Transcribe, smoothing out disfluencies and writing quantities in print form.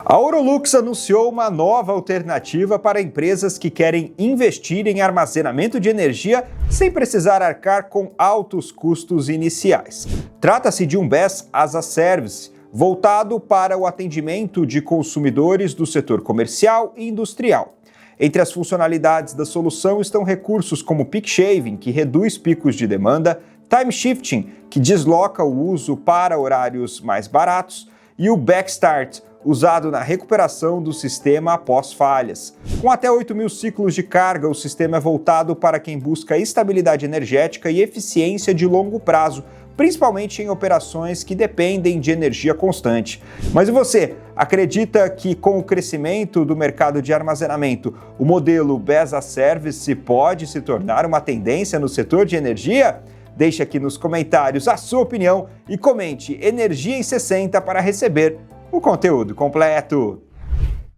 A Aurolux anunciou uma nova alternativa para empresas que querem investir em armazenamento de energia sem precisar arcar com altos custos iniciais. Trata-se de um BESS as a Service, voltado para o atendimento de consumidores do setor comercial e industrial. Entre as funcionalidades da solução estão recursos como Peak Shaving, que reduz picos de demanda, Time Shifting, que desloca o uso para horários mais baratos, e o Backstart, usado na recuperação do sistema após falhas. Com até 8.000 ciclos de carga, o sistema é voltado para quem busca estabilidade energética e eficiência de longo prazo, principalmente em operações que dependem de energia constante. Mas e você? Acredita que com o crescimento do mercado de armazenamento, o modelo BESS as a Service pode se tornar uma tendência no setor de energia? Deixe aqui nos comentários a sua opinião e comente Energia em 60 para receber o conteúdo completo.